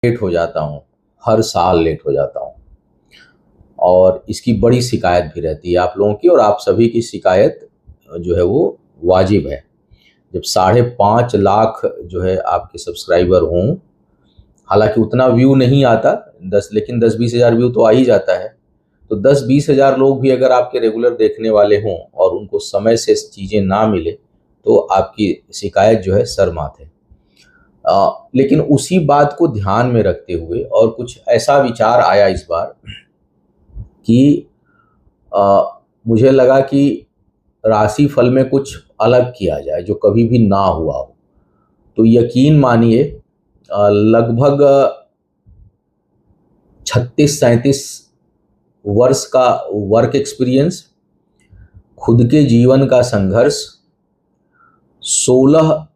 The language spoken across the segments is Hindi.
लेट हो जाता हूँ, हर साल लेट हो जाता हूँ और इसकी बड़ी शिकायत भी रहती है आप लोगों की, और आप सभी की शिकायत जो है वो वाजिब है। जब 5.5 लाख जो है आपके सब्सक्राइबर हों, हालांकि उतना व्यू नहीं आता, लेकिन 10-20 हज़ार व्यू तो आ ही जाता है। तो 10-20 हज़ार लोग भी अगर आपके रेगुलर देखने वाले हों और उनको समय से चीज़ें ना मिले, तो आपकी शिकायत जो है सर माथे। लेकिन उसी बात को ध्यान में रखते हुए और कुछ ऐसा विचार आया इस बार कि मुझे लगा कि राशि फल में कुछ अलग किया जाए जो कभी भी ना हुआ हो। तो यकीन मानिए, लगभग 36-37 वर्ष का वर्क एक्सपीरियंस, खुद के जीवन का संघर्ष, 16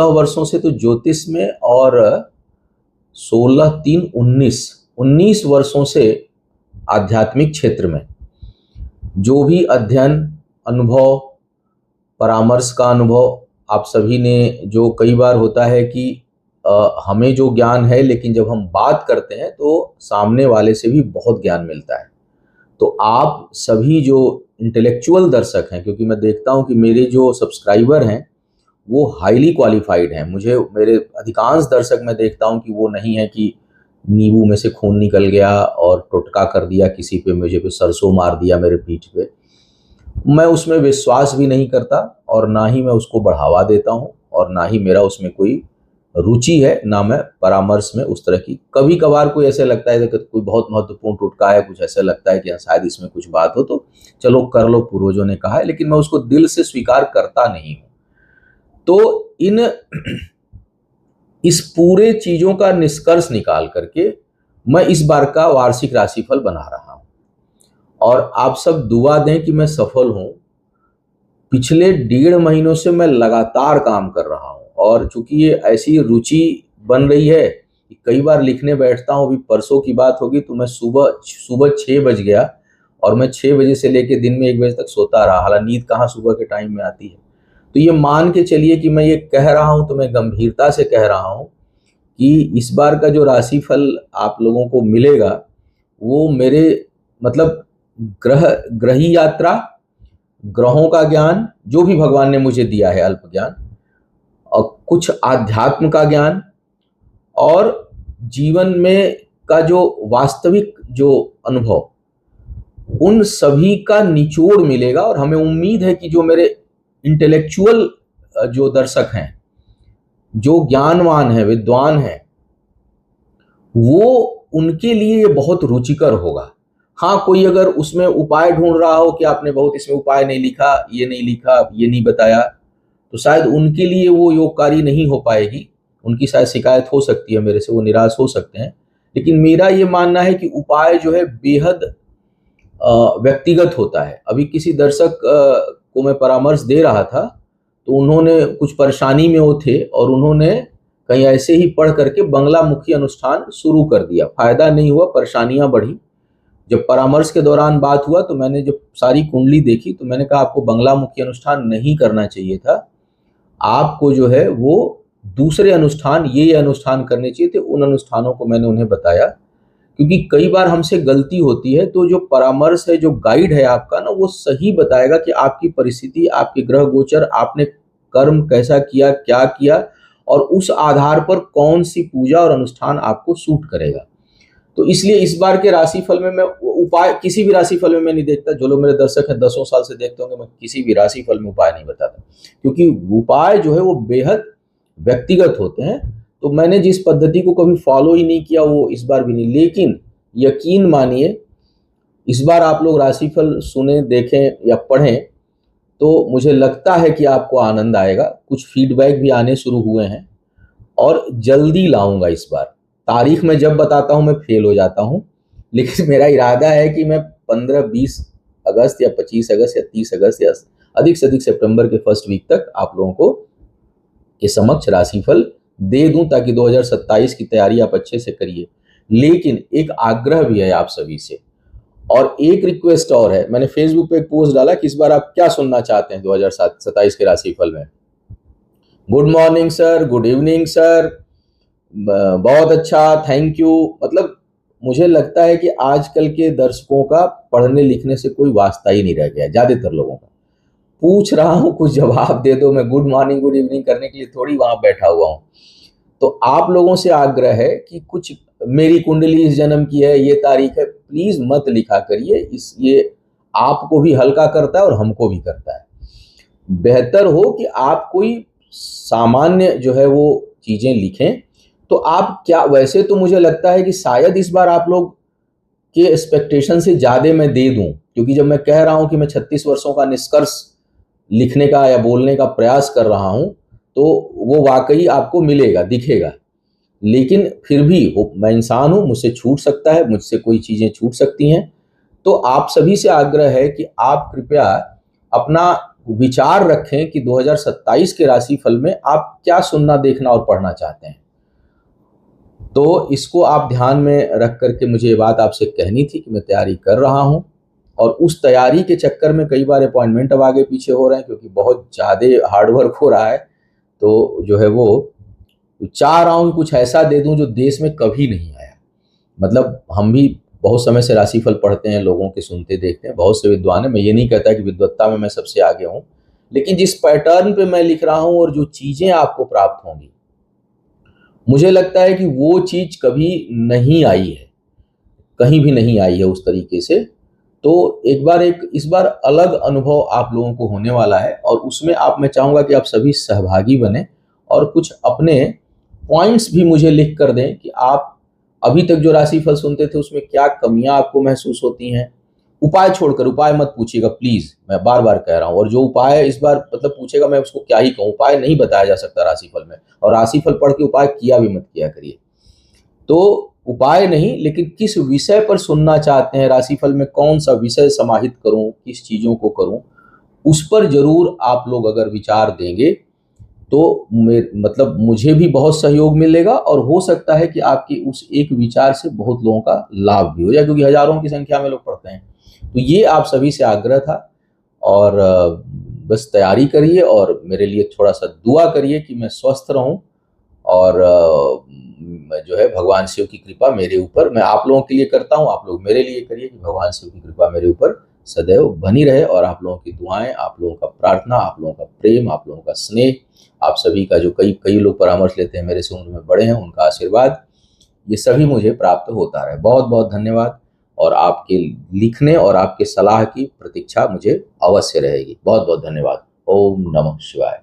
वर्षों से तो ज्योतिष में, और 19 वर्षों से आध्यात्मिक क्षेत्र में जो भी अध्ययन, अनुभव, परामर्श का अनुभव आप सभी ने, जो कई बार होता है कि हमें जो ज्ञान है लेकिन जब हम बात करते हैं तो सामने वाले से भी बहुत ज्ञान मिलता है। तो आप सभी जो इंटेलेक्चुअल दर्शक हैं, क्योंकि मैं देखता हूं कि मेरे जो सब्सक्राइबर हैं वो हाईली क्वालिफाइड हैं, मेरे अधिकांश दर्शक मैं देखता हूं कि वो नहीं है कि नींबू में से खून निकल गया और टोटका कर दिया किसी पे, मुझे पे सरसों मार दिया मेरे पीठ पे। मैं उसमें विश्वास भी नहीं करता और ना ही मैं उसको बढ़ावा देता हूं और ना ही मेरा उसमें कोई रुचि है, ना मैं परामर्श में उस तरह की। कभी कभार कोई ऐसे लगता है कि कोई बहुत महत्वपूर्ण टोटका है, कुछ ऐसा लगता है कि शायद इसमें कुछ बात हो, तो चलो कर लो, पूर्वजों ने कहा है, लेकिन मैं उसको दिल से स्वीकार करता नहीं हूं। तो इस पूरे चीजों का निष्कर्ष निकाल करके मैं इस बार का वार्षिक राशिफल बना रहा हूं और आप सब दुआ दें कि मैं सफल हूं। पिछले 1.5 महीनों से मैं लगातार काम कर रहा हूं और चूंकि ये ऐसी रुचि बन रही है कि कई बार लिखने बैठता हूं। अभी परसों की बात होगी तो मैं सुबह 6 बज गया और मैं 6 बजे से लेकर दिन में 1 बजे तक सोता रहा। हालांकि नींद कहाँ सुबह के टाइम में आती है। तो ये मान के चलिए कि मैं ये कह रहा हूं तो मैं गंभीरता से कह रहा हूं कि इस बार का जो राशिफल आप लोगों को मिलेगा वो मेरे मतलब ग्रही यात्रा, ग्रहों का ज्ञान, जो भी भगवान ने मुझे दिया है अल्प ज्ञान, और कुछ आध्यात्म का ज्ञान और जीवन में का जो वास्तविक जो अनुभव, उन सभी का निचोड़ मिलेगा। और हमें उम्मीद है कि जो मेरे इंटेलेक्चुअल जो दर्शक हैं, जो ज्ञानवान हैं, विद्वान हैं, वो उनके लिए ये बहुत रुचिकर होगा। हाँ, कोई अगर उसमें उपाय ढूंढ रहा हो कि आपने बहुत इसमें उपाय नहीं लिखा, ये नहीं लिखा, ये नहीं बताया, तो शायद उनके लिए वो योगकारी नहीं हो पाएगी। उनकी शायद शिकायत हो सकती है मेरे से, वो निराश हो सकते हैं। लेकिन मेरा ये मानना है कि उपाय जो है बेहद व्यक्तिगत होता है। अभी किसी दर्शक को मैं परामर्श दे रहा था तो उन्होंने कुछ परेशानी में वो थे और उन्होंने कहीं ऐसे ही पढ़ करके बंगला मुखी अनुष्ठान शुरू कर दिया। फायदा नहीं हुआ, परेशानियां बढ़ी। जब परामर्श के दौरान बात हुआ तो मैंने जब सारी कुंडली देखी तो मैंने कहा आपको बंगला मुखी अनुष्ठान नहीं करना चाहिए था, आपको जो है वो दूसरे अनुष्ठान, ये अनुष्ठान करने चाहिए थे। उन अनुष्ठानों को मैंने उन्हें बताया, क्योंकि कई बार हमसे गलती होती है। तो जो परामर्श है, जो गाइड है आपका ना, वो सही बताएगा कि आपकी परिस्थिति, आपके ग्रह गोचर, आपने कर्म कैसा किया, क्या किया, और उस आधार पर कौन सी पूजा और अनुष्ठान आपको सूट करेगा। तो इसलिए इस बार के राशिफल में मैं उपाय किसी भी राशिफल में मैं नहीं देखता। जो लोग मेरे दर्शक हैं 10 साल से देखते होंगे, मैं किसी भी राशिफल में उपाय नहीं बताता, क्योंकि उपाय जो है वो बेहद व्यक्तिगत होते हैं। तो मैंने जिस पद्धति को कभी फॉलो ही नहीं किया वो इस बार भी नहीं। लेकिन यकीन मानिए, इस बार आप लोग राशिफल सुने, देखें या पढ़ें तो मुझे लगता है कि आपको आनंद आएगा। कुछ फीडबैक भी आने शुरू हुए हैं और जल्दी लाऊंगा इस बार। तारीख में जब बताता हूं मैं फेल हो जाता हूं, लेकिन मेरा इरादा है कि मैं 15-20 अगस्त या 25 अगस्त या 30 अगस्त या अधिक से अधिक सितंबर के फर्स्ट वीक तक आप लोगों को के समक्ष राशिफल दे दूं, ताकि 2027 की तैयारी आप अच्छे से करिए। लेकिन एक आग्रह भी है आप सभी से और एक रिक्वेस्ट और है। मैंने फेसबुक पे एक पोस्ट डाला कि इस बार आप क्या सुनना चाहते हैं 2027 के राशिफल में। Good morning sir, good evening sir, बहुत अच्छा, थैंक यू। मतलब मुझे लगता है कि आजकल के दर्शकों का पढ़ने लिखने से कोई वास्ता ही नहीं रह गया है, ज़्यादातर लोगों का। पूछ रहा हूँ कुछ जवाब दे दो, मैं गुड मॉर्निंग गुड इवनिंग करने के लिए थोड़ी वहाँ बैठा हुआ हूँ। तो आप लोगों से आग्रह है कि कुछ, मेरी कुंडली इस जन्म की है, ये तारीख है, प्लीज़ मत लिखा करिए। ये आपको भी हल्का करता है और हमको भी करता है। बेहतर हो कि आप कोई सामान्य जो है वो चीज़ें लिखें। तो आप क्या, वैसे तो मुझे लगता है कि शायद इस बार आप लोग के एक्सपेक्टेशन से ज़्यादा मैं दे दूं, क्योंकि जब मैं कह रहा हूं कि मैं 36 वर्षों का निष्कर्ष लिखने का या बोलने का प्रयास कर रहा हूं, तो वो वाकई आपको मिलेगा, दिखेगा। लेकिन फिर भी मैं इंसान हूं, मुझसे छूट सकता है, मुझसे कोई चीज़ें छूट सकती हैं। तो आप सभी से आग्रह है कि आप कृपया अपना विचार रखें कि 2027 के राशिफल में आप क्या सुनना, देखना और पढ़ना चाहते हैं। तो इसको आप ध्यान में रख करके मुझे ये बात आपसे कहनी थी कि मैं तैयारी कर रहा हूँ, और उस तैयारी के चक्कर में कई बार अपॉइंटमेंट अब आगे पीछे हो रहे हैं, क्योंकि बहुत ज़्यादा हार्ड वर्क हो रहा है। तो जो है वो चाह रहा हूँ कि कुछ ऐसा दे दूँ जो देश में कभी नहीं आया। मतलब हम भी बहुत समय से राशिफल पढ़ते हैं, लोगों के सुनते देखते हैं, बहुत से विद्वान हैं। मैं ये नहीं कहता कि विद्वत्ता में मैं सबसे आगे हूँ, लेकिन जिस पैटर्न पे मैं लिख रहा हूँ और जो चीज़ें आपको प्राप्त होंगी, मुझे लगता है कि वो चीज़ कभी नहीं आई है, कहीं भी नहीं आई है उस तरीके से। तो इस बार अलग अनुभव आप लोगों को होने वाला है, और उसमें मैं चाहूँगा कि आप सभी सहभागी बने और कुछ अपने पॉइंट्स भी मुझे लिख कर दें कि आप अभी तक जो राशिफल सुनते थे उसमें क्या कमियां आपको महसूस होती हैं। उपाय छोड़कर, उपाय मत पूछिएगा प्लीज, मैं बार बार कह रहा हूँ। और जो उपाय इस बार मतलब पूछेगा, मैं उसको क्या ही कहूँ, उपाय नहीं बताया जा सकता राशिफल में, और राशिफल पढ़ के उपाय किया भी मत किया करिए। तो उपाय नहीं, लेकिन किस विषय पर सुनना चाहते हैं, राशिफल में कौन सा विषय समाहित करूं, किस चीजों को करूं, उस पर जरूर आप लोग अगर विचार देंगे तो मतलब मुझे भी बहुत सहयोग मिलेगा, और हो सकता है कि आपके उस एक विचार से बहुत लोगों का लाभ भी हो जाए, क्योंकि हजारों की संख्या में लोग पढ़ते हैं। तो ये आप सभी से आग्रह था, और बस तैयारी करिए और मेरे लिए थोड़ा सा दुआ करिए कि मैं स्वस्थ रहूं, और जो है भगवान शिव की कृपा मेरे ऊपर, मैं आप लोगों के लिए करता हूं, आप लोग मेरे लिए करिए कि भगवान शिव की कृपा मेरे ऊपर सदैव बनी रहे, और आप लोगों की दुआएं, आप लोगों का प्रार्थना, आप लोगों का प्रेम, आप लोगों का स्नेह, आप सभी का जो कई कई लोग परामर्श लेते हैं मेरे से, उम्र में बड़े हैं, उनका आशीर्वाद, ये सभी मुझे प्राप्त होता रहे। बहुत बहुत धन्यवाद, और आपके लिखने और आपके सलाह की प्रतीक्षा मुझे अवश्य रहेगी। बहुत बहुत धन्यवाद। ओम नमः शिवाय।